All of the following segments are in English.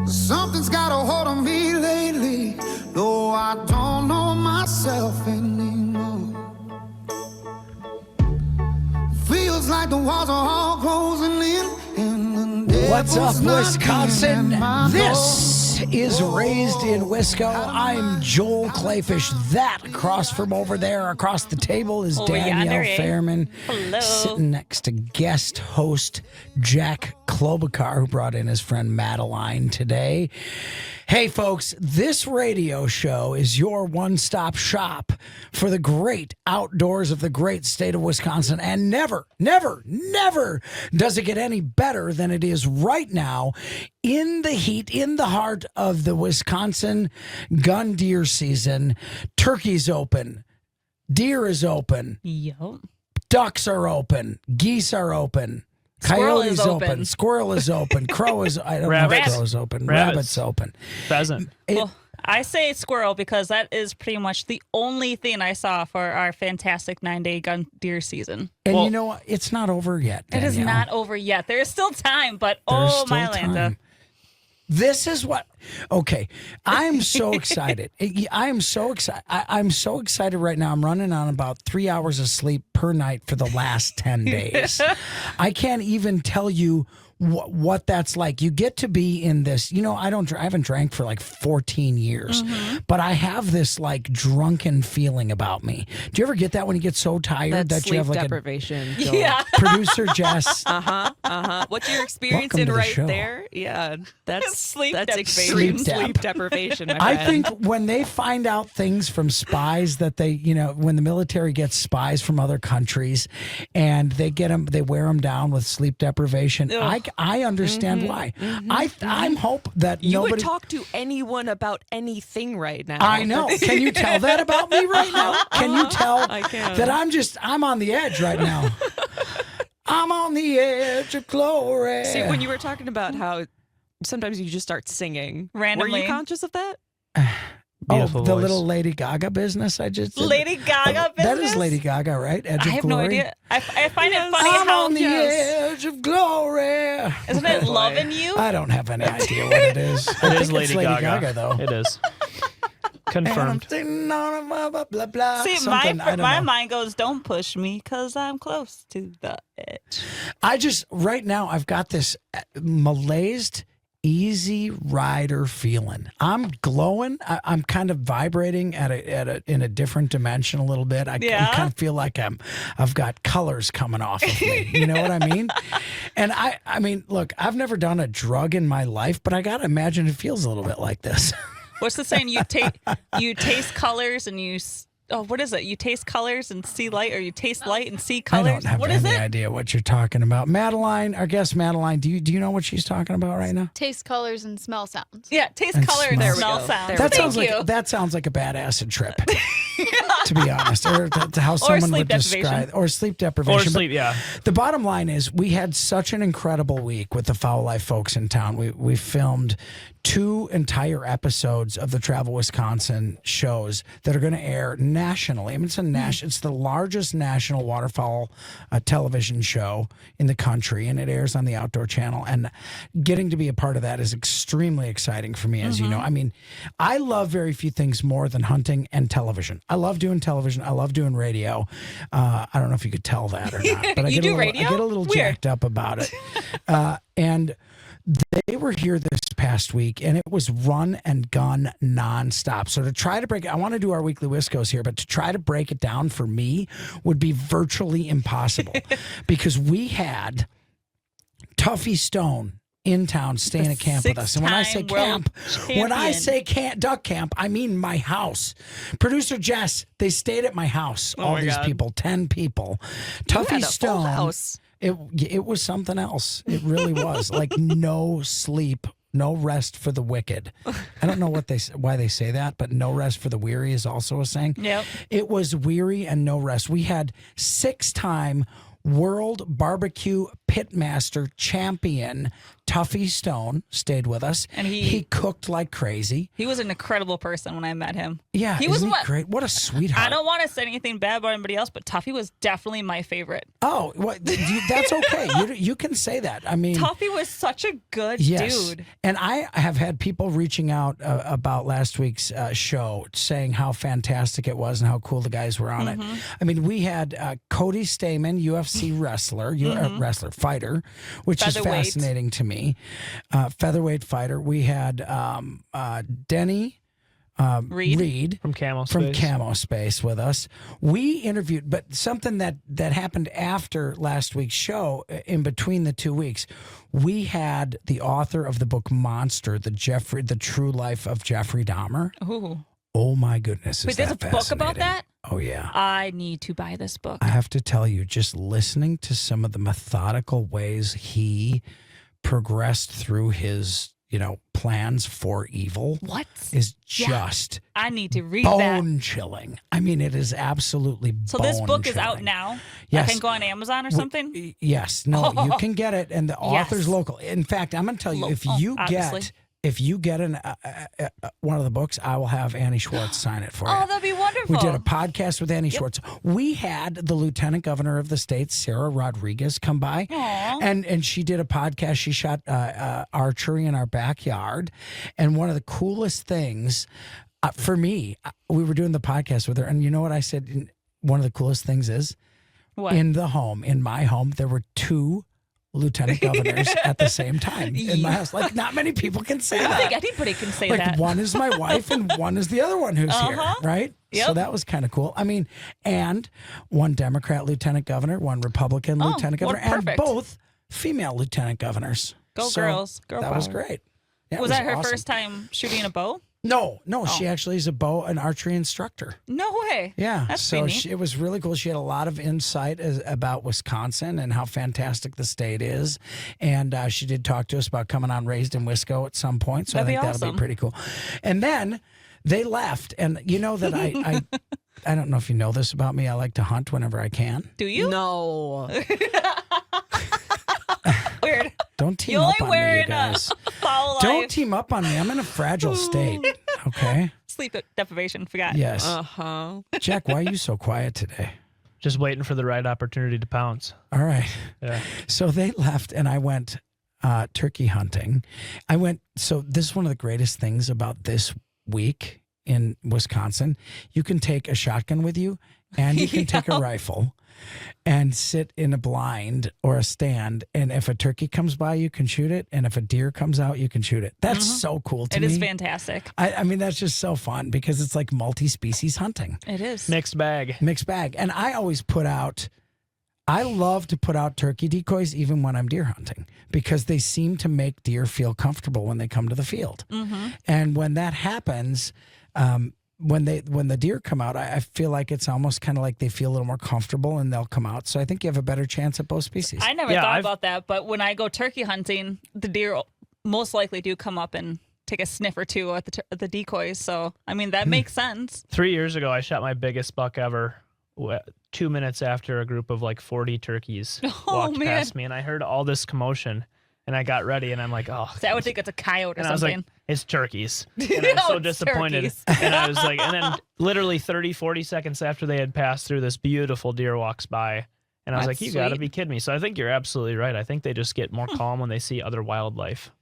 Something's got a hold on me lately, though I don't know myself anymore. Feels like the walls are all closing in. And the What's up, devil's Wisconsin? knocking at my This door. is Raised in Wisco. I'm Joel Kleefisch. That across from over there, across the table, is Danielle Fairman. Hello. Sitting next to guest host Jack Klobuchar, who brought in his friend Madeline today. Hey, folks, this radio show is your one-stop shop for the great outdoors of the great state of Wisconsin. And never, never, never does it get any better than it is right now in the heat, in the heart of the Wisconsin gun deer season. Turkey's open. Deer is open. Yup. Ducks are open. Geese are open. Squirrel Coyote's is open. open. Squirrel is open. Crow is, I don't know Rabbits. if crow's open. Rabbits. Rabbit's open. Pheasant. Well, I say squirrel because that is pretty much the only thing I saw for our fantastic 9-day gun deer season. And Well- you know what? It's not over yet, It is Danielle. not over yet. There is still time, but There's oh, still my Lanta. time. This is what. Okay, I'm so excited. I am so excited. I'm so excited right now. I'm running on about 3 hours of sleep per night for the last 10 days. I can't even tell you what that's like. You get to be in this. You know, I haven't drank for like 14 years, but I have this like drunken feeling about me. Do you ever get that when you get so tired That that you have sleep like deprivation. Joel. Yeah. a producer Jess? What you're Welcome experiencing to the right show. there, yeah, that's Sleep that's deprivation. extreme Sleep sleep dep. deprivation. My I friend. think when they find out things from spies that they, you know, when the military gets spies from other countries and they get them, they wear them down with sleep deprivation. I understand why. I'm hope that you nobody. would talk to anyone about anything right now. I know. Can you tell that about me right now? Can you tell I can. that I'm on the edge right now? I'm on the edge of glory. See, when you were talking about how sometimes you just start singing, were Randomly. you conscious of that? Beautiful the voice. little Lady Gaga business I just did. Lady Gaga business? That is Lady Gaga, right? Edge I of have glory. no idea. I find it funny I'm how on the edge of glory. isn't it loving you? I don't have any idea what it is. I It think is Lady it's Lady Gaga. Gaga, though. It is. And I'm Confirmed. sitting on a blah, blah, blah, blah. See, something, I don't my know. mind goes, don't push me because I'm close to the edge. I just, right now, I've got this malaised, easy rider feeling. I'm glowing. I'm kind of vibrating in a different dimension a little bit. I Yeah. kind of feel like I've got colors coming off of me. You know what I mean? And I mean, look, I've never done a drug in my life, but I got to imagine it feels a little bit like this. What's the saying? You taste colors and what is it? You taste colors and see light, or you taste light and see I colors? don't have What is any it? idea what you're talking about. Madeline, our guest Madeline, do you know what she's talking about right now? Taste, colors, and smell sounds. Yeah, taste And color and smell. smell There we go. sound. There That we sounds Thank you. like that sounds like a bad acid trip, to be honest, or to how someone sleep would describe, deprivation. or sleep deprivation. Or But sleep, yeah. the bottom line is, we had such an incredible week with the Fowl Life folks in town. We filmed 2 entire episodes of the Travel Wisconsin shows that are going to air nationally. I mean, it's the largest national waterfowl television show in the country, and it airs on the Outdoor Channel. And getting to be a part of that is extremely exciting for me, as you know. I mean, I love very few things more than hunting and television. I love doing television. I love doing radio. I don't know if you could tell that or not, but I You get do I radio? get a little Weird. jacked up about it. And they were here this past week, and it was run and gun nonstop. So to try to break it, I want to do our weekly Wiscos here, but to try to break it down for me would be virtually impossible because we had Tuffy Stone in town staying at camp with us. And when I say Six-time world camp, duck camp, I mean my house. Producer Jess, they stayed at my house. All my these God. people, 10 people. You Tuffy had a full Stone. house. It was something else. It really was. Like no sleep, no rest for the wicked. I don't know why they say that, but no rest for the weary is also a saying. Yep. It was weary and no rest. We had 6-time World Barbecue Pitmaster champion Tuffy Stone stayed with us. And he cooked like crazy. He was an incredible person when I met him. Yeah, he was great? What a sweetheart. I don't want to say anything bad about anybody else, but Tuffy was definitely my favorite. Oh, that's okay. You can say that. I mean, Tuffy was such a good dude. And I have had people reaching out about last week's show saying how fantastic it was and how cool the guys were on it. I mean, we had Cody Stamen, UFC fighter, which is fascinating to me. Featherweight fighter. We had Denny Reed from Camo Space with us. We interviewed, but something that happened after last week's show, in between the 2 weeks, we had the author of the book Monster, the true life of Jeffrey Dahmer. Ooh. Oh my goodness! Wait, there's a book about that? Oh yeah. I need to buy this book. I have to tell you, just listening to some of the methodical ways he progressed through his, plans for evil. What? Is just I need to read that. Bone chilling. I mean, it is absolutely So this book bone-chilling. is out now? Yes. I can go on Amazon or something? Yes. No, you can get it, and the author's local. In fact, I'm going to tell you, if you get one of the books, I will have Annie Schwartz sign it for you. Oh, that'd be wonderful. We did a podcast with Annie Schwartz. We had the Lieutenant Governor of the state, Sarah Rodriguez, come by, and she did a podcast. She shot archery in our backyard, and one of the coolest things for me, we were doing the podcast with her, and you know what I said? One of the coolest things is what? In my home, there were 2 lieutenant governors at the same time in my house. Like, not many people can say that. I don't think anybody can say like, that. One is my wife and one is the other one who's here, right? Yep. So that was kind of cool. I mean, and one Democrat lieutenant governor, one Republican lieutenant governor, and both female lieutenant governors. Go girls. Girl that power. was great. Yeah, was that her awesome. first time shooting a bow? No, she actually is an archery instructor. No way. Yeah, That's so neat. it was really cool. She had a lot of insight about Wisconsin and how fantastic the state is, and she did talk to us about coming on Raised in Wisco at some point. So I think that'll be pretty cool. And then they left, and you know that I don't know if you know this about me. I like to hunt whenever I can. Do you? No. Weird. Don't team up on me, you guys. Fowl Life. Don't team up on me. I'm in a fragile state. Okay. Sleep deprivation. Forgot. Yes. Jack, why are you so quiet today? Just waiting for the right opportunity to pounce. All right. Yeah. So they left, and I went turkey hunting. So this is one of the greatest things about this week in Wisconsin. You can take a shotgun with you, and you can take a rifle and sit in a blind or a stand. And if a turkey comes by, you can shoot it. And if a deer comes out, you can shoot it. That's so cool to me. It is fantastic. I mean, that's just so fun because it's like multi-species hunting. It is. Mixed bag. And I always I love to put out turkey decoys even when I'm deer hunting because they seem to make deer feel comfortable when they come to the field. And when that happens, when the deer come out, I feel like it's almost kind of like they feel a little more comfortable and they'll come out. So I think you have a better chance at both species. I never thought about that, but when I go turkey hunting, the deer most likely do come up and take a sniff or two at the decoys. So, I mean, that makes sense. 3 years ago, I shot my biggest buck ever 2 minutes after a group of like 40 turkeys walked past me, and I heard all this commotion. And I got ready, and I'm like, oh. So I would think it's a coyote or and something. I was like, it's turkeys. And I was so disappointed. Turkeys. And I was like, and then literally 30, 40 seconds after they had passed through, this beautiful deer walks by. And I was like, you got to be kidding me. So I think you're absolutely right. I think they just get more calm when they see other wildlife.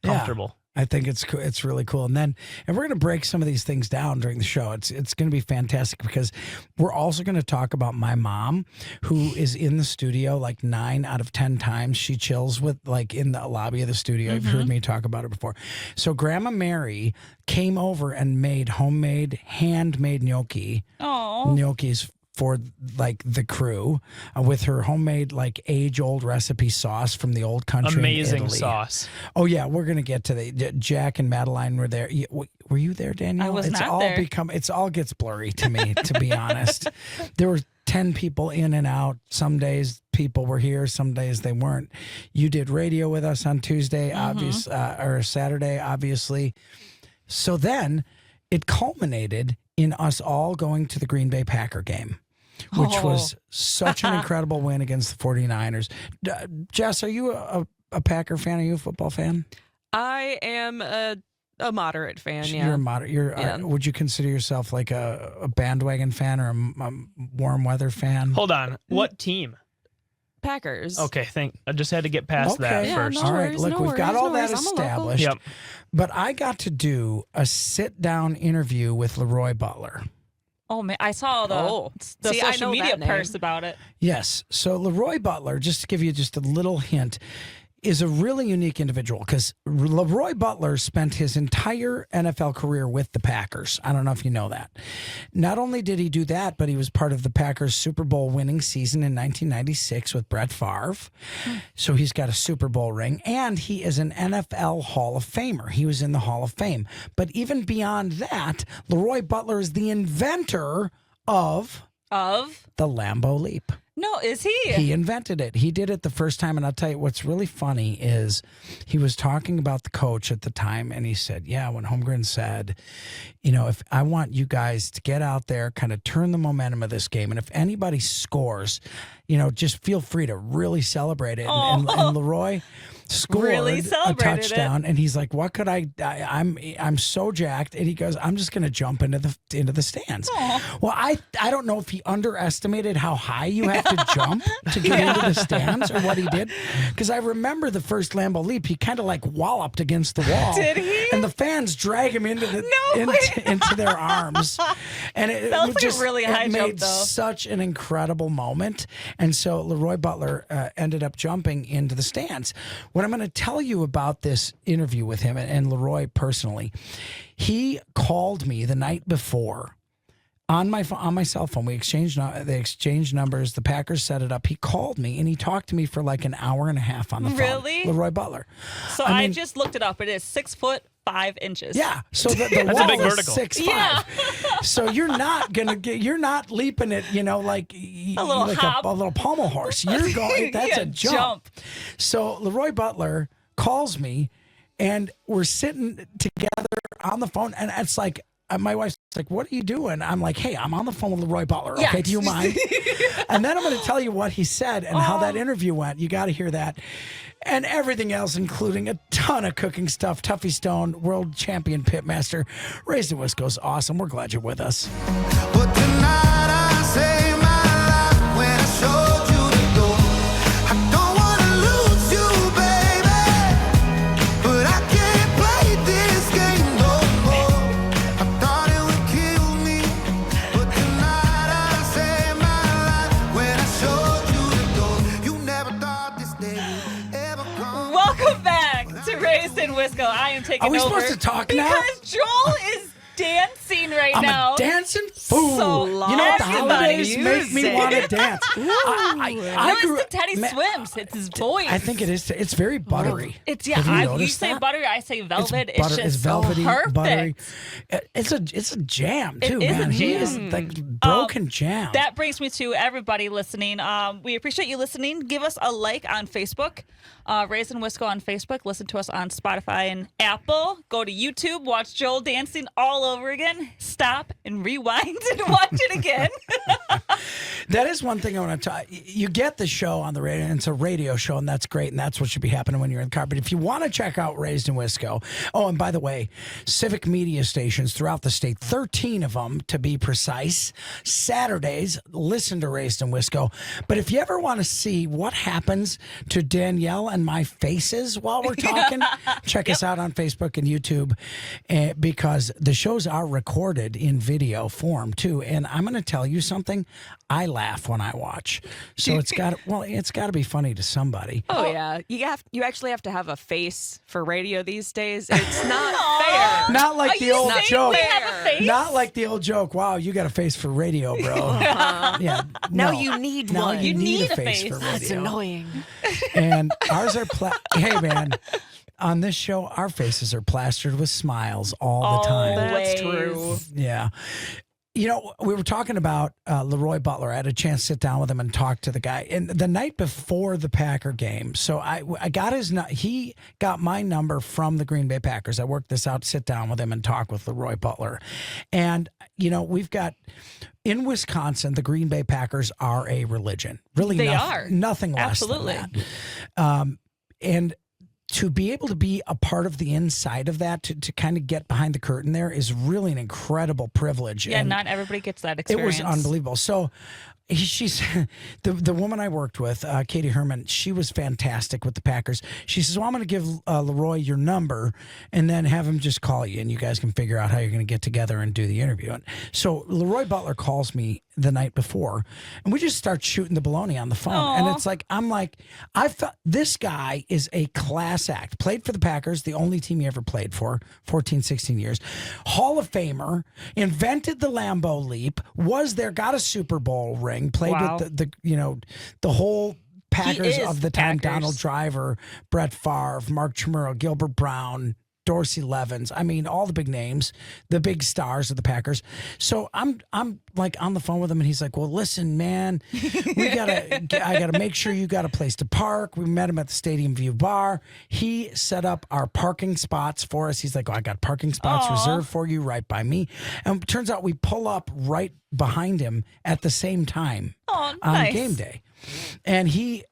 Comfortable. I think it's really cool. And we're going to break some of these things down during the show. It's going to be fantastic because we're also going to talk about my mom, who is in the studio like 9 out of 10 times. She chills with like in the lobby of the studio. You've heard me talk about it before. So Grandma Mary came over and made handmade gnocchi. Oh. Gnocchis for like the crew with her homemade like age-old recipe sauce from the old country. Amazing in Italy. Sauce. Oh yeah, we're gonna get to the Jack and Madeline were there. Were you there, Danielle? I was not there. It's all gets blurry to me, to be honest. There were 10 people in and out. Some days people were here, some days they weren't. You did radio with us on Tuesday, or Saturday, obviously. So then it culminated in us all going to the Green Bay Packer game, which was such an incredible win against the 49ers. Jess, are you a Packer fan? Are you a football fan? I am a moderate fan. Yeah, You're a moderate. Would you consider yourself like a bandwagon fan or a warm weather fan? Hold on. What team? Packers. Okay, I just had to get past that first. All right, look, we've got all that established. Yep. But I got to do a sit-down interview with Leroy Butler. Oh man, I saw the social media post about it. Yes. So Leroy Butler, just to give you just a little hint, is a really unique individual because Leroy Butler spent his entire NFL career with the Packers. I don't know if you know that. Not only did he do that, but he was part of the Packers Super Bowl winning season in 1996 with Brett Favre. So he's got a Super Bowl ring, and he is an NFL Hall of Famer. He was in the Hall of Fame. But even beyond that, Leroy Butler is the inventor of the Lambeau Leap. No, is he? He invented it. He did it the first time. And I'll tell you what's really funny is he was talking about the coach at the time. And he said, yeah, when Holmgren said, if I want you guys to get out there, kind of turn the momentum of this game. And if anybody scores, just feel free to really celebrate it. And Leroy scored really a touchdown. And he's like, what could I'm so jacked. And he goes, I'm just going to jump into the stands. Well, I don't know if he underestimated how high you have to jump to get into the stands or what he did. Because I remember the first Lambeau Leap, he kind of like walloped against the wall. Did he? And the fans drag him into their arms. And it that was just like a really high made jump, though. such an incredible moment. And so Leroy Butler ended up jumping into the stands. What I'm going to tell you about this interview with him and Leroy personally, he called me the night before on my cell phone. They exchanged numbers. The Packers set it up. He called me and he talked to me for like an hour and a half on the phone. Really? Leroy Butler. So I just looked it up. It is 6'5". Yeah, so the That's wall a big is vertical. 6'5". Yeah. So you're not leaping it, like a little hop. a little pommel horse. You're going. That's a jump. So Leroy Butler calls me, and we're sitting together on the phone, and it's like my wife's like, "What are you doing?" I'm like, "Hey, I'm on the phone with Leroy Butler. Okay, Yes. do you mind?" And then I'm going to tell you what he said and how that interview went. You got to hear that. And everything else, including a ton of cooking stuff. Tuffy Stone, world champion pitmaster. Raised in Wisco's awesome. We're glad you're with us. But tonight I saved my life when I showed you the door. I don't want to lose you, baby, but I can't play this game no more. I thought it would kill me, but tonight I saved my life when I showed you the door. You never thought this day would ever come. Welcome back to Raised in Wisco. I am taking Are we over supposed to talk now? because Joel is dancing right I'm now. a dancing fool. So you know what? The everybody holidays make me want to dance. I No, it's the Teddy Swims. It's his voice. I think it is. It's very buttery. It's Have you you noticed say that? buttery, I say velvet. It's, butter, just it's velvety, perfect. buttery. It's a jam too, It is a man. He is jam. like broken jam. That brings me to everybody listening. We appreciate you listening. Give us a like on Facebook. Raised in Wisco on Facebook. Listen to us on Spotify and Apple. Go to YouTube. Watch Joel dancing all over again. Stop and rewind and watch it again. That is one thing I want to tell you. You get the show on the radio, and it's a radio show, and that's great, and that's what should be happening when you're in the car. But if you want to check out Raised in Wisco, and by the way, Civic media stations throughout the state, 13 of them to be precise, Saturdays, listen to Raised in Wisco. But if you ever want to see what happens to Danielle and my faces while we're talking, check us out on Facebook and YouTube, because the shows are recorded in video form too. And I'm going to tell you something. I laugh when I watch, so it's got to be funny to somebody. Oh yeah, you actually have to have a face for radio these days. It's not fair. Not like the old joke. We have a face? Not like the old joke. Wow, you got a face for radio, bro. Yeah. Now no. you need Now one. you need a need a face face. for radio. That's annoying. And ours are hey man, on this show our faces are plastered with smiles all the time. That's Always. true. Yeah. You know, we were talking about Leroy Butler. I had a chance to sit down with him and talk to the guy. And the night before the Packer game, so I got he got my number from the Green Bay Packers. I worked this out, sit down with him and talk with Leroy Butler. And, we've got, in Wisconsin, the Green Bay Packers are a religion. Really, They are. nothing less Absolutely. than that. and to be able to be a part of the inside of that, to kind of get behind the curtain there is really an incredible privilege. Yeah, and not everybody gets that experience. it was unbelievable. So she's the woman I worked with, Katie Herman. She was fantastic with the Packers. She says, "Well, I'm going to give Leroy your number, and then have him just call you, and you guys can figure out how you're going to get together and do the interview." And so Leroy Butler calls me the night before, and we just start shooting the baloney on the phone. Aww. And it's like, I'm like, I felt this guy is a class act. Played for the Packers, the only team he ever played for, 14, 16 years. Hall of Famer, invented the Lambeau Leap, was there, got a Super Bowl ring, played Wow. with the whole Packers is of the time, Packers. Donald Driver, Brett Favre, Mark Chmurro, Gilbert Brown, Dorsey Levens. I mean, all the big names, the big stars of the Packers. So I'm like on the phone with him, and he's like, "Well, listen, man, I gotta make sure you got a place to park." We met him at the Stadium View Bar. He set up our parking spots for us. He's like, "Oh, I got parking spots reserved for you right by me." And it turns out we pull up right behind him at the same time Oh, on nice. game day, and he's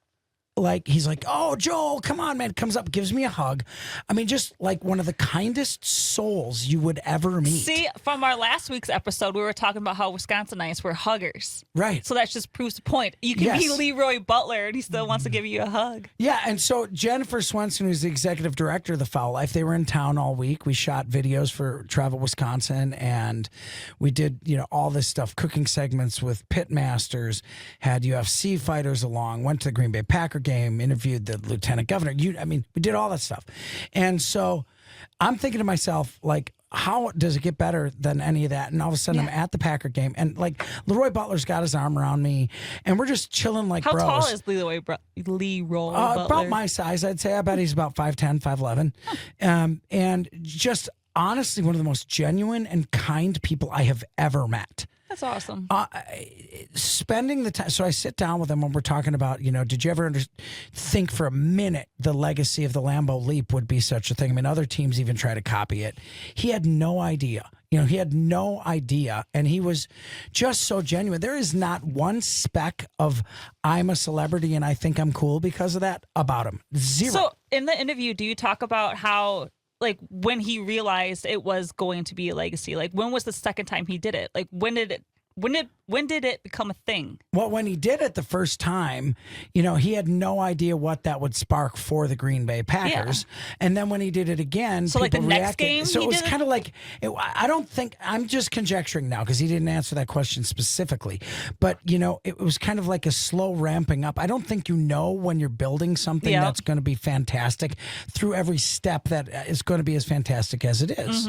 like, "Oh, Joel, come on, man." Comes up, gives me a hug. I mean, just like one of the kindest souls you would ever meet. See, from our last week's episode, we were talking about how Wisconsinites were huggers. Right. So that just proves the point. You can be Yes. Leroy Butler, and he still wants to give you a hug. Yeah, and so Jennifer Swenson, who's the executive director of the Fowl Life, they were in town all week. We shot videos for Travel Wisconsin, and we did, all this stuff, cooking segments with pit masters, had UFC fighters along, went to the Green Bay Packer game, interviewed the lieutenant governor. We did all that stuff. And so I'm thinking to myself, like, how does it get better than any of that? And all of a sudden I'm at the Packer game, and like Leroy Butler's got his arm around me, and we're just chilling like How bros. tall is Leroy Butler? About my size, I'd say. I bet he's about 5'10", 5'11". And just honestly, one of the most genuine and kind people I have ever met. That's awesome. Spending the time, so I sit down with him when we're talking about, did you ever think for a minute the legacy of the Lambeau Leap would be such a thing? I mean, other teams even try to copy it. He had no idea. He had no idea, and he was just so genuine. There is not one speck of I'm a celebrity and I think I'm cool because of that about him. Zero. So in the interview, do you talk about how, like, when he realized it was going to be a legacy? Like, when was the second time he did it? Like, when did it become a thing? Well, when he did it the first time, he had no idea what that would spark for the Green Bay Packers. And then when he did it again, So, like, the people next reacted. game So he it was did it? kind of like, I don't think, I'm just conjecturing now because he didn't answer that question specifically. But, it was kind of like a slow ramping up. I don't think when you're building something Yep. that's going to be fantastic through every step that is going to be as fantastic as it is,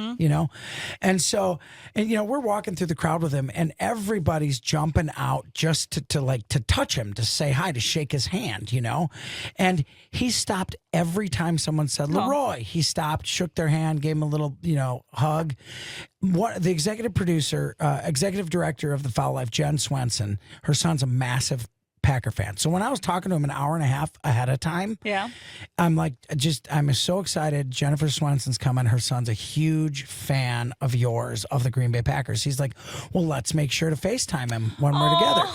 And so, we're walking through the crowd with him, and everybody's jumping out just to touch him, to say hi, to shake his hand, and he stopped every time someone said Leroy. He stopped, shook their hand, gave him a little hug. The executive director of the Fowl Life, Jen Swenson, her son's a massive Packer fan. So when I was talking to him an hour and a half ahead of time, I'm like, I'm so excited. Jennifer Swenson's coming. Her son's a huge fan of yours, of the Green Bay Packers. He's like, well, let's make sure to FaceTime him when we're together.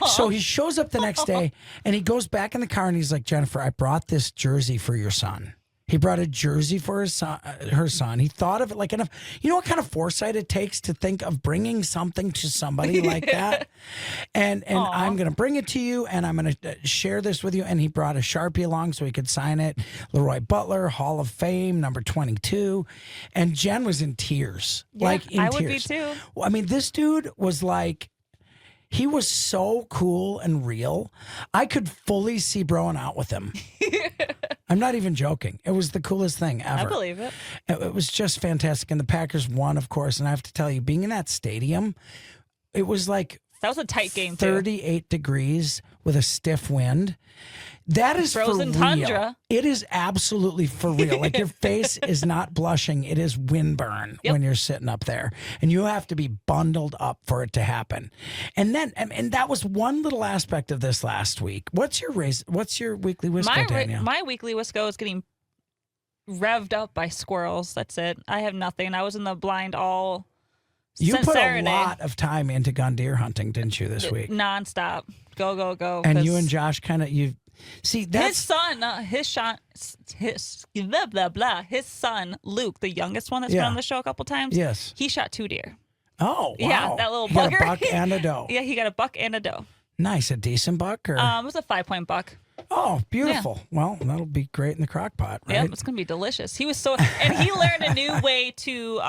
So he shows up the next day, and he goes back in the car, and he's like, Jennifer, I brought this jersey for your son. He brought a jersey for his son, her son. He thought of it like enough. You know what kind of foresight it takes to think of bringing something to somebody like that? And I'm going to bring it to you, and I'm going to share this with you. And he brought a Sharpie along so he could sign it. Leroy Butler, Hall of Fame, number 22. And Jen was in tears. Yeah, in I tears. would be too. I mean, this dude was like, he was so cool and real. I could fully see broing out with him. I'm not even joking. It was the coolest thing ever. I believe it. It was just fantastic. And the Packers won, of course. And I have to tell you, being in that stadium, it was like That was a tight game, too. 38 degrees with a stiff wind. That is Frozen for real. tundra. It is absolutely for real. Like, your face is not blushing. It is windburn when you're sitting up there. And you have to be bundled up for it to happen. And that was one little aspect of this last week. What's your weekly Wisco, Danielle? My weekly Wisco is getting revved up by squirrels. That's it. I have nothing. I was in the blind all You since put Saturday. a lot of time into gun deer hunting, didn't you, this week? Nonstop. Go, go, go. And 'cause you and Josh See, His that's son, blah, blah, blah. His son, Luke, the youngest one that's been Yeah. on the show a couple times. Yes. He shot 2 deer. oh wow. Yeah, that little He got bugger. a buck and a doe. Yeah, he got a buck and a doe. Nice, a decent buck or It was a 5-point buck. oh, beautiful. Well, that'll be great in the crock pot, right? Yeah, it's gonna be delicious. He was so, and he learned a new way to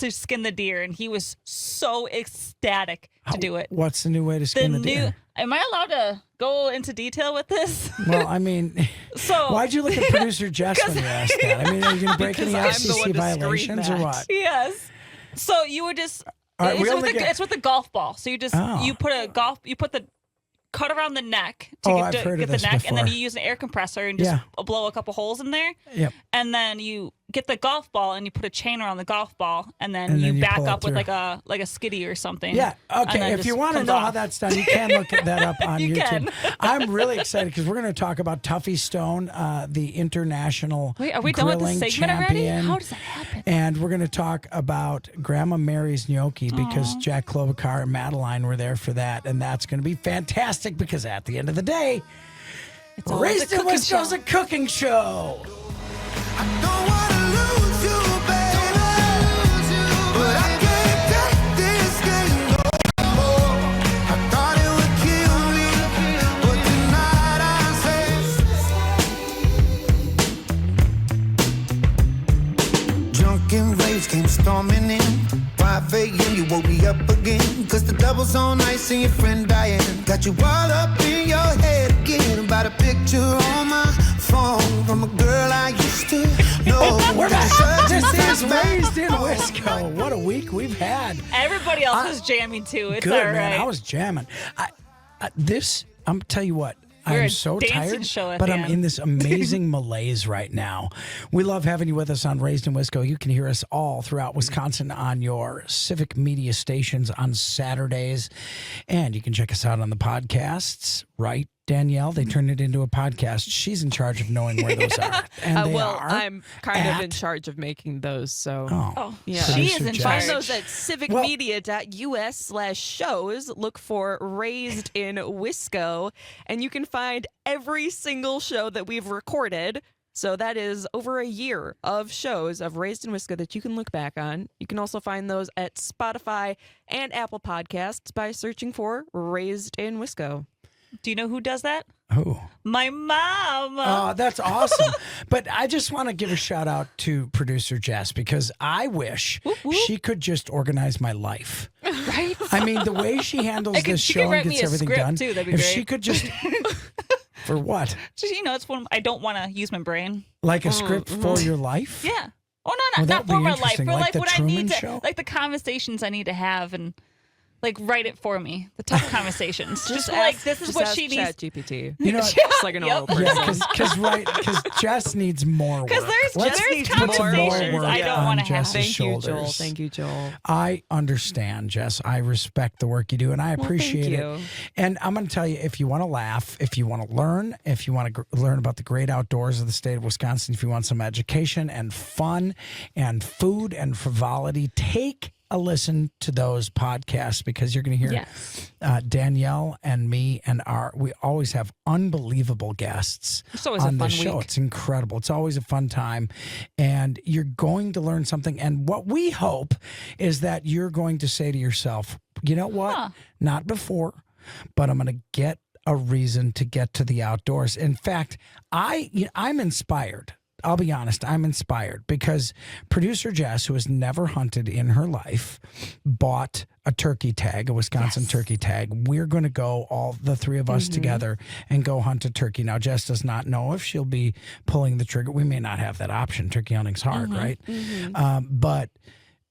skin the deer, and he was so ecstatic to do it. What's the new way to skin the deer? Am I allowed to go into detail with this? Well, I mean, So why'd you look at producer Jess when you asked that? I mean, are you going to break any Because I'm the one FCC to scream violations or that. what? Yes. So you would just All right, it's, we with only the, get- it's with the golf ball. So you just Oh. you put the cut around the neck to Oh, I've heard of get the this neck, and then before. you use an air compressor and just blow a couple holes in there. Yep. And then you get the golf ball and you put a chain around the golf ball, and then, And then you you back pull it up with through. like a skiddy or something. Yeah. and Okay. then If just you want to comes know off. how that's done, you can look that up on You YouTube. can. I'm really excited because we're going to talk about Tuffy Stone, the international Wait, are we done with the grilling segment already? champion. How does that happen? And we're going to talk about Grandma Mary's gnocchi because Jack Klobuchar and Madeline were there for that. And that's going to be fantastic because at the end of the day, It's always Raised a in cooking Wisco's show. a cooking show. I don't wanna lose you, baby, but I can't take this game no more. I thought it would kill me, but tonight I say drunken rage came storming in. 5 a.m. you woke me up again, 'cause the double's on ice and your friend Diane got you all up in your head again about a picture on my phone from a girl I used to know. We're back. This is Such Raised in Wisco. What a week we've had. Everybody else was jamming too. It's Good, all right. man. I was jamming. I'm tell you what. We're I'm a so dancing tired, show at but the I'm end. in this amazing malaise right now. We love having you with us on Raised in Wisco. You can hear us all throughout Wisconsin on your Civic media stations on Saturdays. And you can check us out on the podcasts, right, Danielle? They turned it into a podcast. She's in charge of knowing where those are. And they Well, are I'm kind of in at- charge of making those, so. Oh, Yeah. She Producer is in Jess. charge. Find those at civicmedia.us/shows. Look for Raised in Wisco, and you can find every single show that we've recorded. So that is over a year of shows of Raised in Wisco that you can look back on. You can also find those at Spotify and Apple Podcasts by searching for Raised in Wisco. Do you know who does that? Who? My mom. Oh, that's awesome. But I just want to give a shout out to producer Jess because I wish whoop. she could just organize my life. Right? I mean, the way she handles this she show could write and me gets a everything script, done. too. That'd be if great. she could just for what? Just, it's when I don't want to use my brain. Like a script for your life? Yeah. Oh, no, Well, not that'd be for my life. interesting, For like like the what I Truman need to, Show? like the conversations I need to have and like write it for me. The tough conversations. just like this is Just what ask she needs. ChatGPT. You know what? Just like an Yep. old person. Yeah, because Jess needs more work. Because Let's there's put some more conversations work I don't on want to have. Jess's Thank you, Joel. shoulders. Thank you, Joel. I understand, Jess. I respect the work you do, and I appreciate thank it. you. And I'm going to tell you, if you want to laugh, if you want to learn, if you want to learn about the great outdoors of the state of Wisconsin, if you want some education and fun and food and frivolity, take a listen to those podcasts because you're going to hear Yes. Danielle and me and we always have unbelievable guests It's always a on fun the show. week. It's incredible. It's always a fun time, and you're going to learn something. And what we hope is that you're going to say to yourself, you know what? Huh. Not before, but I'm going to get a reason to get to the outdoors. In fact, I'm inspired. I'll be honest, I'm inspired because producer Jess, who has never hunted in her life, bought a turkey tag, a Wisconsin turkey tag. We're going to go, all the three of us together, and go hunt a turkey. Now, Jess does not know if she'll be pulling the trigger. We may not have that option. Turkey hunting's hard, right? But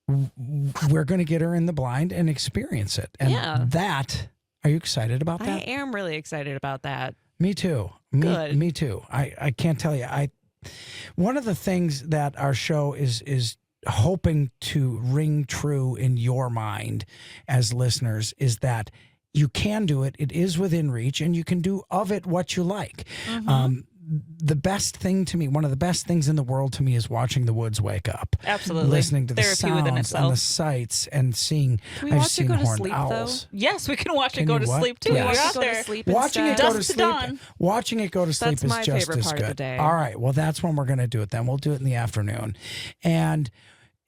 we're going to get her in the blind and experience it. And that, are you excited about I that? am really excited about that. Me too. Good. Me too. I can't tell you. One of the things that our show is hoping to ring true in your mind as listeners is that you can do it. It is within reach, and you can do of it what you like. the best thing to me, one of the best things in the world to me, is watching the woods wake up. Absolutely. Listening to the Therapy within sounds itself. and the sights and seeing. Can we I've watch it seen go to horned sleep, owls. Yes, we can watch it Can go you to what? sleep too. Yes. We're Watch it out go to there. sleep Watching it instead. go to Dusk to sleep. dawn. Watching it go to sleep That's is my just favorite as part of good. the day. All right, well, that's when we're going to do it. Then we'll do it in the afternoon, and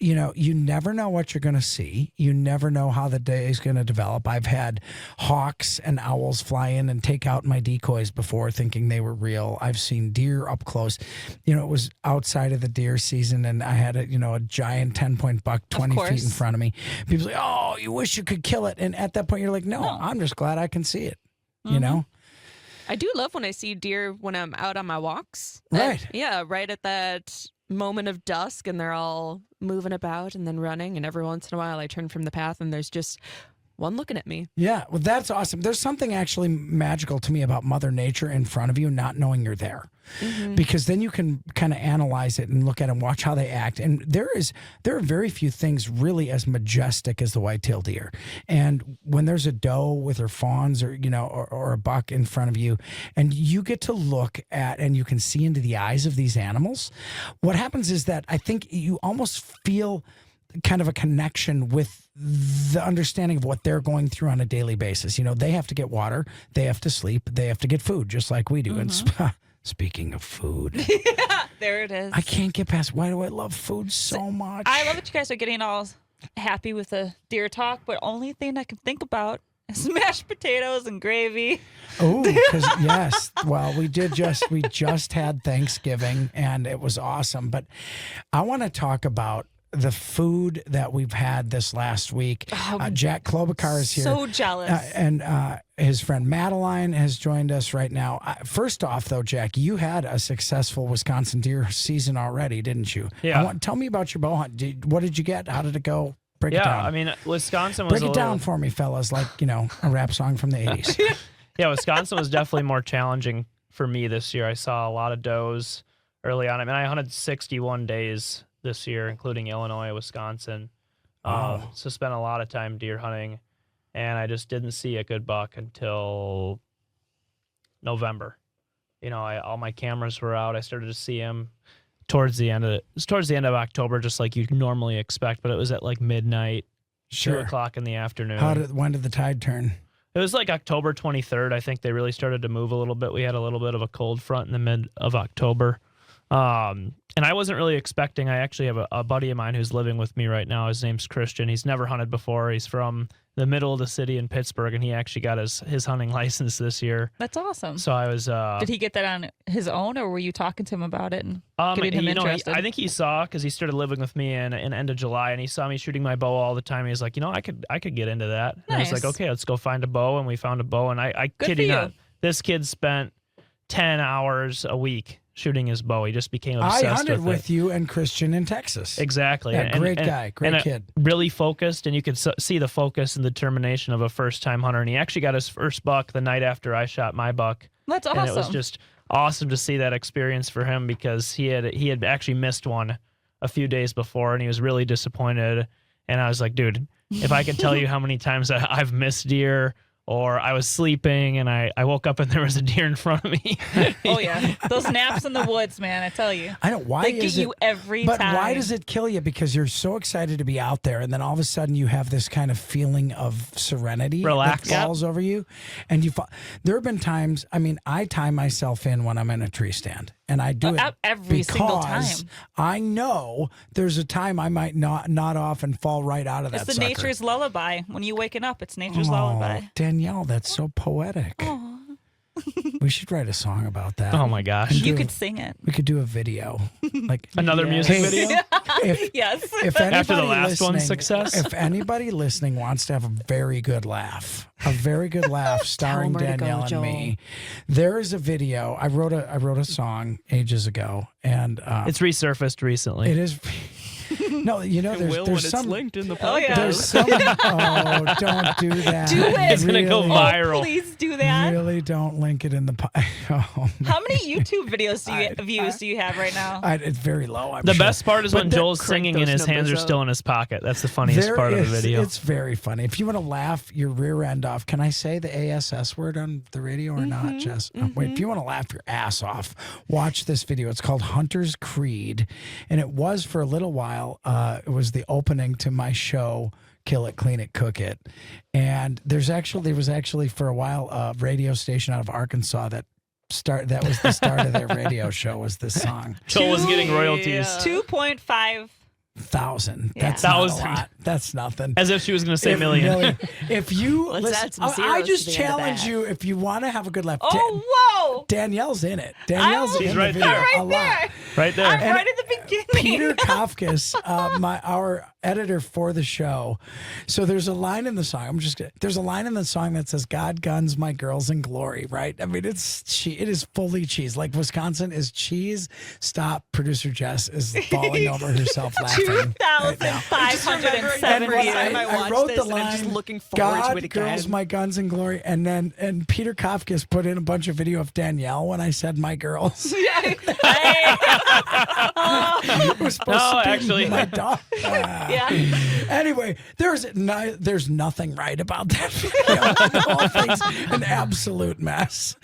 you know, you never know what you're going to see. You never know how the day is going to develop. I've had hawks and owls fly in and take out my decoys before, thinking they were real. I've seen deer up close. You know, it was outside of the deer season, and I had a giant 10-point buck 20 feet in course. front of me. People say, "Oh, you wish you could kill it," and at that point, you're like, "No, I'm just glad I can see it." You know. I do love when I see deer when I'm out on my walks. Right. Right at that moment of dusk, and they're all moving about and then running, and every once in a while I turn from the path and there's just one looking at me. Yeah, well, that's awesome. There's something actually magical to me about Mother Nature in front of you, not knowing you're there, because then you can kind of analyze it and look at and watch how they act. And there are very few things really as majestic as the white-tailed deer. And when there's a doe with her fawns, or or a buck in front of you, and you get to look at and you can see into the eyes of these animals, what happens is that I think you almost feel kind of a connection with the understanding of what they're going through on a daily basis. You know, they have to get water, they have to sleep, they have to get food, just like we do. And speaking of food, There it is. I can't get past, why do I love food so much? I love that you guys are getting all happy with the deer talk, but only thing I can think about is mashed potatoes and gravy. Oh, because yes. Well, we just had Thanksgiving and it was awesome. But I want to talk about the food that we've had this last week. Jack Klobuchar is here. So jealous. And his friend Madeline has joined us right now. First off, though, Jack, you had a successful Wisconsin deer season already, didn't you? Yeah. Tell me about your bow hunt. What did you get? How did it go? Break it down. I mean, Wisconsin was Break it down for me, fellas, like, a rap song from the 80s. Yeah, Wisconsin was definitely more challenging for me this year. I saw a lot of does early on. I mean, I hunted 61 days this year, including Illinois, Wisconsin. Wow. So spent a lot of time deer hunting, and I just didn't see a good buck until November. All my cameras were out. I started to see him towards the end of October, just like you normally expect, but it was at like midnight, 2 o'clock in the afternoon. When did the tide turn? It was like October 23rd. I think they really started to move a little bit. We had a little bit of a cold front in the mid of October. And I wasn't really expecting. I actually have a buddy of mine who's living with me right now. His name's Christian. He's never hunted before. He's from the middle of the city in Pittsburgh, and he actually got his hunting license this year. That's awesome. So I was. Did he get that on his own, or were you talking to him about it and getting him interested? I think he saw, because he started living with me in end of July, and he saw me shooting my bow all the time. He was like, I could get into that. And I was like, Nice. okay, let's go find a bow, and we found a bow. And I Good kid for you you. not, this kid spent 10 hours a week shooting his bow. He just became obsessed I hunted with with you and Christian in Texas. Exactly. Yeah, great guy, great kid. Really focused, and you could see the focus and determination of a first-time hunter. And he actually got his first buck the night after I shot my buck. That's awesome. And it was just awesome to see that experience for him, because he had actually missed one a few days before, and he was really disappointed. And I was like, dude, if I could tell you how many times I've missed deer, or I was sleeping and I woke up and there was a deer in front of me. Oh yeah, those naps in the woods, man. I tell you, I know why they get is you it, every but time. why does it kill you? Because you're so excited to be out there, and then all of a sudden you have this kind of feeling of serenity Relax. that falls over you, and there have been times. I mean, I tie myself in when I'm in a tree stand, and I do it every single time. because I know there's a time I might nod off and fall right out of that. It's the sucker. nature's lullaby. When you waking up, it's nature's lullaby. Danielle, that's so poetic. We should write a song about that. Oh my gosh. You could sing it. We could do a video, like Another music Hey, video? If, Yes. if After the anybody last one's listening- success? If anybody listening wants to have a very good laugh starring where to go, Danielle and Joel. me, there is a video. I wrote a song ages ago, and It's resurfaced recently. it is. No, you know, It will when there's it's some. linked in the podcast. Oh, yeah. There's some. Oh, don't do that. Do it. It's gonna go Really, viral. Please do that. Really, don't link it in the. Oh, How many YouTube videos views do you have right now? it's very low. I'm The sure. best part is But when that- Joel's crank singing and those his hands are numbers still up. in his pocket. That's the funniest There part of the is- video. It's very funny. If you want to laugh your rear end off, can I say the ASS word on the radio or not, Jess? Wait, if you want to laugh your ass off, watch this video. It's called Hunter's Creed, and it was for a little while. It was the opening to my show, Kill It, Clean It, Cook It, and there was actually for a while a radio station out of Arkansas that was the start of their radio show was this song. Joel was getting royalties. 2.5. 1,000. Yeah. That's not a 1,000. lot. That's nothing. As if she was going to say If million. If you Let's listen, add some I zeros just to the end of challenge that. you if you want to have a good laugh. Oh, whoa. Danielle's in it. Danielle's She's in right the there. video I'm a right lot. there. Right there. I'm And right at the beginning. Peter Kafkas, our editor for the show. So there's a line in the song. There's a line in the song that says, "God guns my girls in glory." Right? I mean, it is fully cheese. Like Wisconsin is cheese. Stop. Producer Jess is falling over herself laughing. right now. 2,507 Every views. time I watch wrote this the and line, I'm just looking forward to God it again. girls my guns in glory, and Peter Kafkas put in a bunch of video of Danielle when I said my girls. It was supposed No, to be actually. my dog. Yeah. Anyway, there's nothing right about that video. The whole thing's an absolute mess.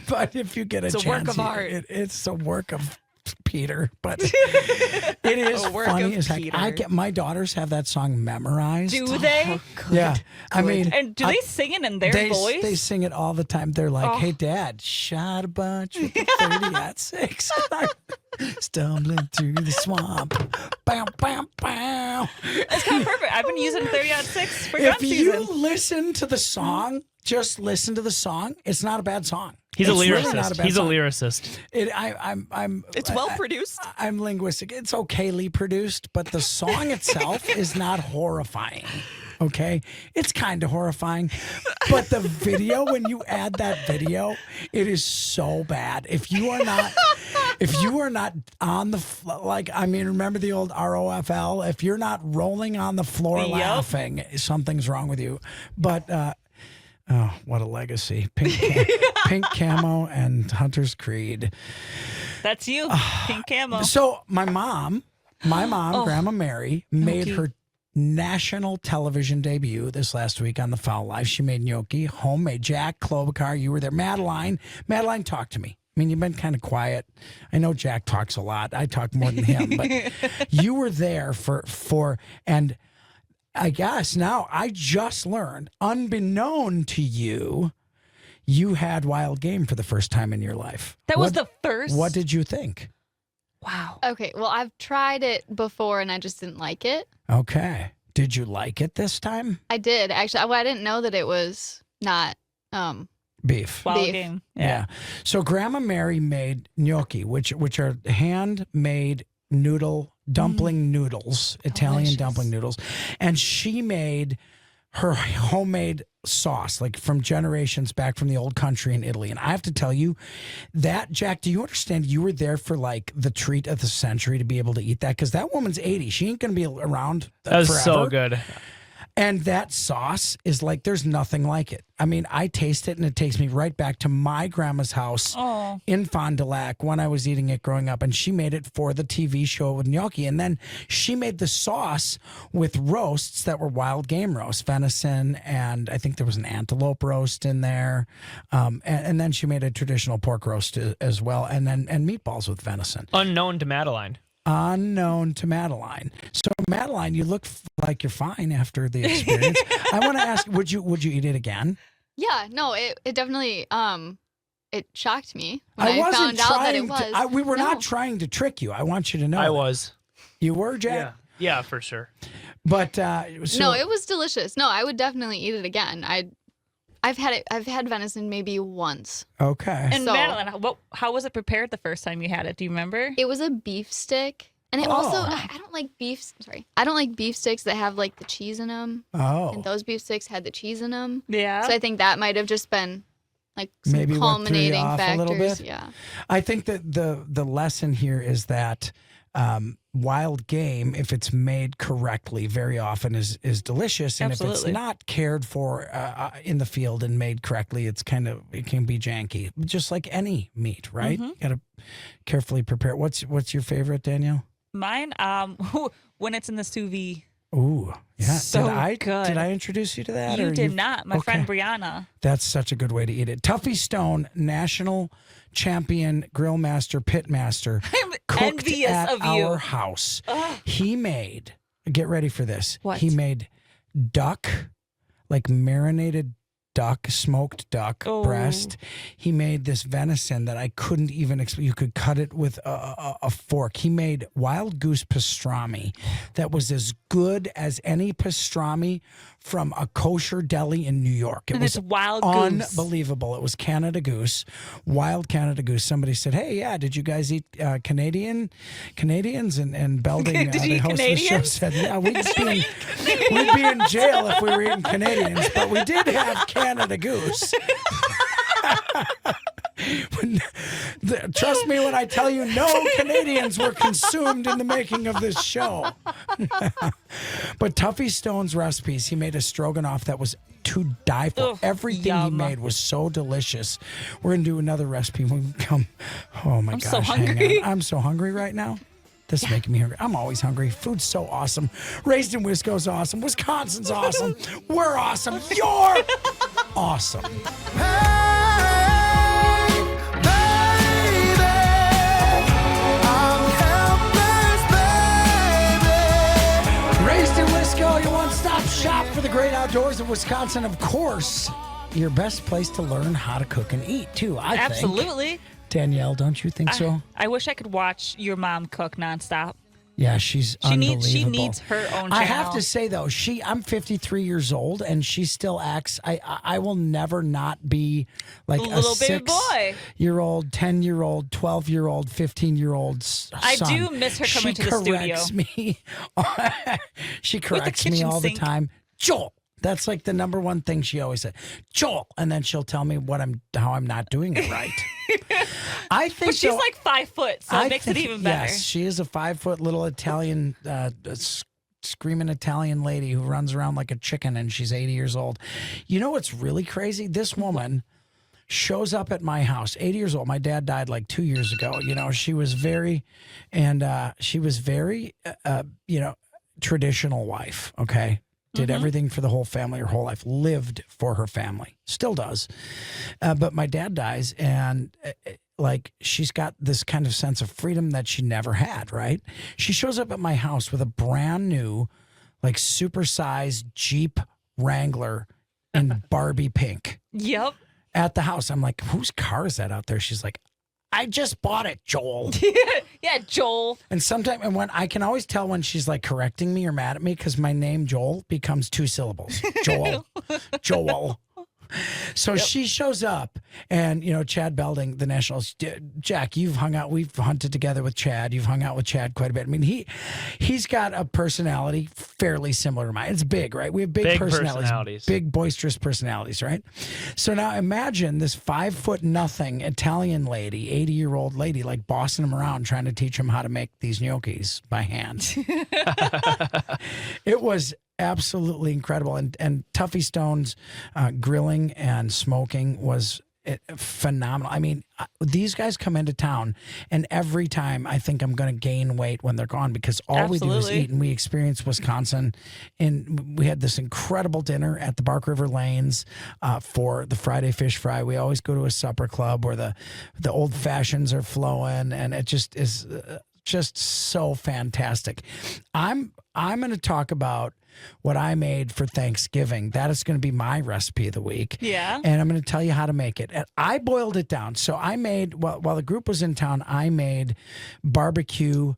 But if you get a It's a chance, work of art. it's a work of Peter, but it is A work funny of as heck. Peter. My daughters have that song memorized. Do they? Yeah, I mean, And do they sing it in their voice? they sing it all the time. They're like, "Hey, Dad, shot a bunch with the 30-06, stumbling through the swamp." Bam, bam, bam. It's kind of perfect. I've been using 30-06 for gun If you season. listen to the song, just listen to the song. It's not a bad song. He's a It's really lyricist. not bad He's song. a lyricist. It's well produced. I'm linguistic. It's okayly produced, but the song itself is not horrifying. Okay, it's kind of horrifying, but the video, when you add that video, it is so bad. If you are not on the remember the old ROFL? If you're not rolling on the floor Yep. laughing, something's wrong with you. But oh, what a legacy! Pink camo and Hunter's Creed. That's you. Pink camo. So my mom, Grandma Mary, made her national television debut this last week on the Fowl Life. She made gnocchi, homemade. Jack Klobuchar, you were there. Madeline, talk to me. I mean, you've been kind of quiet. I know Jack talks a lot. I talk more than him, but you were there for and I guess now I just learned, unbeknown to you, you had wild game for the first time in your life. That was the first. What did you think? Wow. Okay, well, I've tried it before and I just didn't like it. Okay. Did you like it this time? I did actually. Well, I didn't know that it was not. Beef. Wild Beef. game. Yeah. So Grandma Mary made gnocchi, which are handmade dumpling noodles, Italian Delicious. dumpling noodles, and she made her homemade sauce, like from generations back from the old country in Italy. And I have to tell you that, Jack, do you understand you were there for like the treat of the century to be able to eat that? Because that woman's 80. She ain't going to be around That was forever. so good. And that sauce is like, there's nothing like it. I mean, I taste it and it takes me right back to my grandma's house Oh. in Fond du Lac when I was eating it growing up. And she made it for the TV show with gnocchi. And then she made the sauce with roasts that were wild game roasts, venison, and I think there was an antelope roast in there. And then she made a traditional pork roast as well. And meatballs with venison. Unknown to Madeline. Unknown to Madeline. So Madeline, you look like you're fine after the experience. I want to ask, would you eat it again? Yeah, no, it definitely it shocked me when I wasn't found out that it trying was. we were No. not trying to trick you. I want you to know. I that. was. You were, Jack? Yeah, for sure. But No, it was delicious. No, I would definitely eat it again. I've had venison maybe once. okay. And So- Madeline, how was it prepared the first time you had it? Do you remember? It was a beef stick. And it also, I don't like beef. Sorry, I don't like beef sticks that have like the cheese in them. And Oh, those beef sticks had the cheese in them. Yeah. So I think that might have just been like some Maybe what threw you culminating off a factors. little bit? Yeah. I think that the lesson here is that wild game, if it's made correctly, very often is delicious. And if it's Absolutely. not cared for in the field and made correctly, it can be janky, just like any meat, right? Mm-hmm. Got to carefully prepare. What's your favorite, Danielle? Mine, when it's in the sous vide. Ooh, yeah. So good. Did I introduce you to that? You or did not. My Okay. friend Brianna. That's such a good way to eat it. Tuffy Stone, national champion grill master, pit master, I'm cooked envious at of you. our house. He made, get ready for this. What? He made duck, like marinated duck, smoked duck Oh. breast. He made this venison that I couldn't even explain. You could cut it with a fork. He made wild goose pastrami that was as good as any pastrami from a kosher deli in New York. It And was it's wild goose. unbelievable. It was Canada goose, wild Canada goose. Somebody said, "Hey, yeah, did you guys eat Canadians?" And Belding, Did the you eat host of the show, Canadians? said, "Yeah, we'd be in jail if we were eating Canadians, but we did have Canada goose." Trust me when I tell you, no Canadians were consumed in the making of this show. But Tuffy Stone's recipes, he made a stroganoff that was to die for. Ugh, Everything he yum. made was so delicious. We're going to do another recipe when we come. Oh my I'm gosh. so hang hungry. on. I'm so hungry right now. This is making me hungry. I'm always hungry. Food's so awesome. Raised in Wisco's awesome. Wisconsin's awesome. We're awesome. You're awesome. Hey, baby, I'm helpless, baby. Raised in Wisco, your one-stop shop for the great outdoors of Wisconsin. Of course, your best place to learn how to cook and eat, too, I think. Absolutely. Danielle, don't you think so? I wish I could watch your mom cook nonstop. Yeah, she's She unbelievable. needs her own channel. I have to say, though, I'm 53 years old, and she still acts. I will never not be like a Little baby boy. 6-year-old, 10-year-old, 12-year-old, 15-year-old son. I do miss her coming to the studio. She corrects me. She corrects me kitchen all sink. the time. Joel. That's like the number one thing she always said. Joel. And then she'll tell me how I'm not doing it right. I think But she's though- like 5 foot, so I it makes think- it even better. Yes, she is a 5-foot little Italian, screaming Italian lady who runs around like a chicken, and she's 80 years old. You know what's really crazy? This woman shows up at my house, 80 years old. My dad died like 2 years ago. You know, she was very, traditional wife. Okay. Did everything for the whole family her whole life, lived for her family, still does. But my dad dies, and she's got this kind of sense of freedom that she never had, right? She shows up at my house with a brand new, like supersized Jeep Wrangler in Barbie pink Yep. at the house. I'm like, whose car is that out there? She's like, I just bought it, Joel. Yeah, Joel. And sometimes, and when I can always tell when she's like correcting me or mad at me, because my name Joel becomes 2 syllables. Joel, Joel. So she shows up, and Chad Belding, the Nationals. Jack, we've hunted together with Chad. You've hung out with Chad quite a bit. I mean, he's got a personality fairly similar to mine. It's big, right? We have big personalities, big boisterous personalities, right? So now imagine this 5'0" Italian lady, 80-year-old lady, like bossing him around, trying to teach him how to make these gnocchis by hand. It was absolutely incredible. And Tuffy Stone's grilling and smoking was phenomenal. I mean, these guys come into town, and every time I think I'm going to gain weight when they're gone, because all we do is Absolutely. eat. And we experienced Wisconsin, and we had this incredible dinner at the Bark River Lanes for the Friday Fish Fry. We always go to a supper club where the old fashions are flowing, and it just is just so fantastic. I'm going to talk about what I made for Thanksgiving. That is going to be my recipe of the week. Yeah. And I'm going to tell you how to make it. And I boiled it down. So I made, while the group was in town, I made barbecue,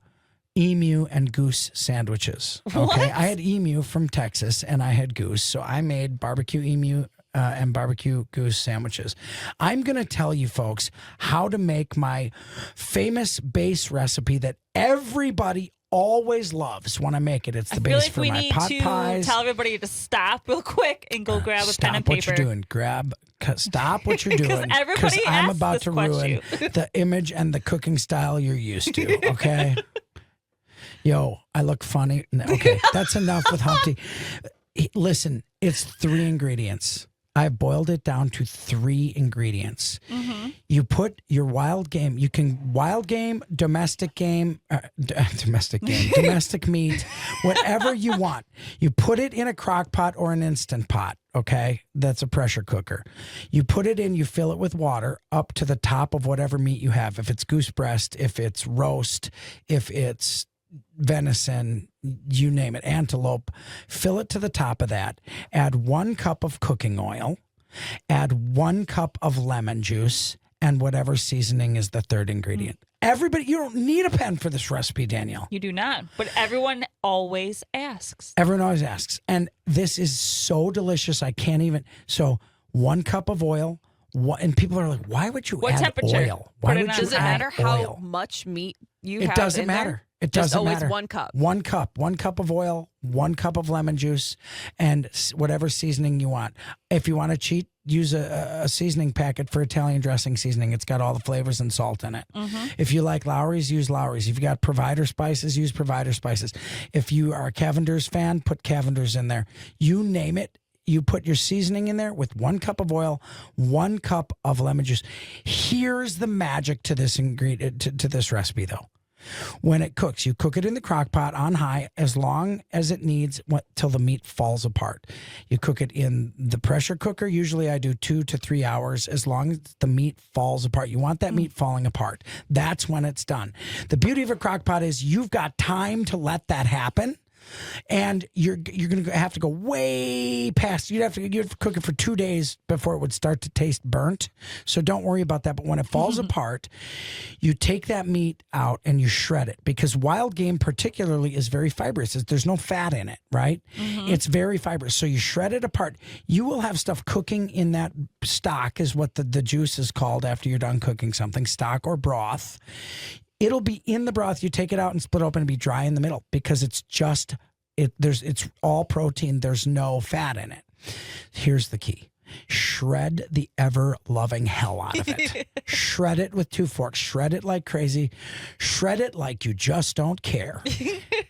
emu, and goose sandwiches. Okay. What? I had emu from Texas, and I had goose. So I made barbecue emu and barbecue goose sandwiches. I'm going to tell you folks how to make my famous base recipe that everybody always loves when I make it. It's the I feel base like for we my need pot to pies. tell everybody to stop real quick and go grab a pen and Stop paper. what you're doing. Stop what you're doing. 'Cause everybody I'm asks about this to ruin question. the image and the cooking style you're used to. Okay. Yo, I look funny. No, okay, that's enough with Humpty. Listen, it's 3 ingredients. I boiled it down to 3 ingredients. Mm-hmm. You put your wild game. You can wild game, domestic game, domestic meat, whatever you want. You put it in a crock pot or an instant pot. Okay, that's a pressure cooker. You put it in. You fill it with water up to the top of whatever meat you have. If it's goose breast, if it's roast, if it's venison, you name it, antelope, fill it to the top of that. Add 1 cup of cooking oil, add 1 cup of lemon juice, and whatever seasoning is the 3rd ingredient. Everybody, you don't need a pen for this recipe, Danielle. You do not, but everyone always asks. Everyone always asks. And this is so delicious. I can't even. So 1 cup of oil. And people are like, why would you What add temperature? oil? Why Put it would on you Does it add matter how oil? much meat you It have doesn't in matter. there? It Just doesn't always matter. 1 cup. 1 cup. 1 cup of oil, 1 cup of lemon juice, and whatever seasoning you want. If you want to cheat, use a seasoning packet for Italian dressing seasoning. It's got all the flavors and salt in it. Mm-hmm. If you like Lowry's, use Lowry's. If you got Provider spices, use Provider spices. If you are a Cavender's fan, put Cavender's in there. You name it. You put your seasoning in there with 1 cup of oil, 1 cup of lemon juice. Here's the magic to this ingredient, to this recipe, though. When it cooks, you cook it in the crock pot on high as long as it needs till the meat falls apart. You cook it in the pressure cooker. Usually I do 2 to 3 hours as long as the meat falls apart. You want that meat falling apart. That's when it's done. The beauty of a crock pot is you've got time to let that happen. And you're going to have to go way past. You'd have to cook it for 2 days before it would start to taste burnt. So don't worry about that. But when it falls apart, you take that meat out and you shred it, because wild game particularly is very fibrous. There's no fat in it, right? It's very fibrous. So you shred it apart. You will have stuff cooking in that stock, is what the juice is called after you're done cooking something, stock or broth. It'll be in the broth. You take it out and split open and be dry in the middle, because it's just it's all protein. There's no fat in it. Here's the key. Shred the ever-loving hell out of it. Shred it with 2 forks. Shred it like crazy. Shred it like you just don't care.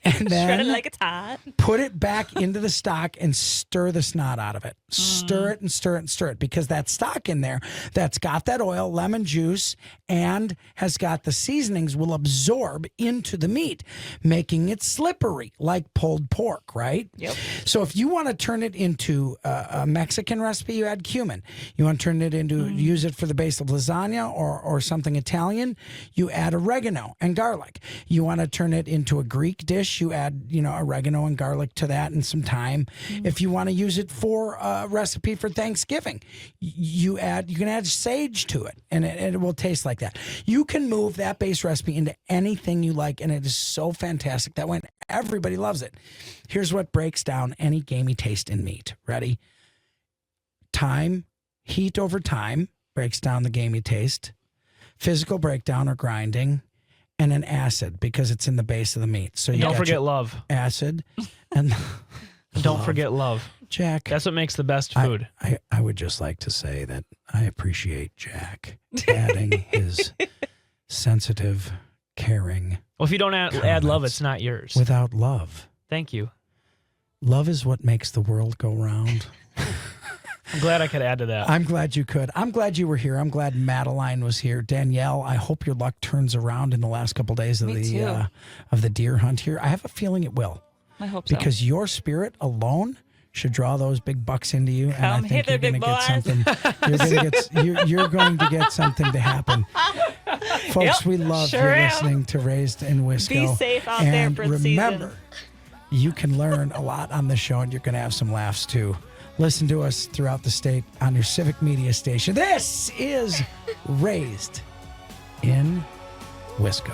And then Shred it like it's hot. put it back into the stock and stir the snot out of it. Stir it and stir it and stir it, because that stock in there that's got that oil, lemon juice, and has got the seasonings will absorb into the meat, making it slippery like pulled pork, right? Yep. So if you want to turn it into a Mexican recipe, you add cumin. You want to turn it into, use it for the base of lasagna or something Italian, you add oregano and garlic. You want to turn it into a Greek dish, you add, oregano and garlic to that and some thyme. If you want to use it for a recipe for Thanksgiving, you can add sage to it, and it will taste like that. You can move that base recipe into anything you like, and it is so fantastic that when everybody loves it. Here's what breaks down any gamey taste in meat. Ready? Time, heat over time breaks down the gamey taste. Physical breakdown or grinding, and an acid, because it's in the base of the meat. So you Don't got forget your love. acid, and Don't forget love. Jack. That's what makes the best food. I would just like to say that I appreciate Jack adding his sensitive, caring. Well, if you don't add love, comments. it's not yours. Without love, Thank you. love is what makes the world go round. I'm glad I could add to that. I'm glad you could. I'm glad you were here. I'm glad Madeline was here. Danielle, I hope your luck turns around in the last couple days of Me too. the deer hunt here. I have a feeling it will, I hope so. because your spirit alone should draw those big bucks into you, and Come I think hither, you're going big to get boys. something. You're going to get something to happen, folks. Yep, we love sure you am. listening to Raised in Wisco. Be safe out there and for the remember, season. you can learn a lot on the show, and you're going to have some laughs too. Listen to us throughout the state on your Civic media station. This is Raised in Wisco.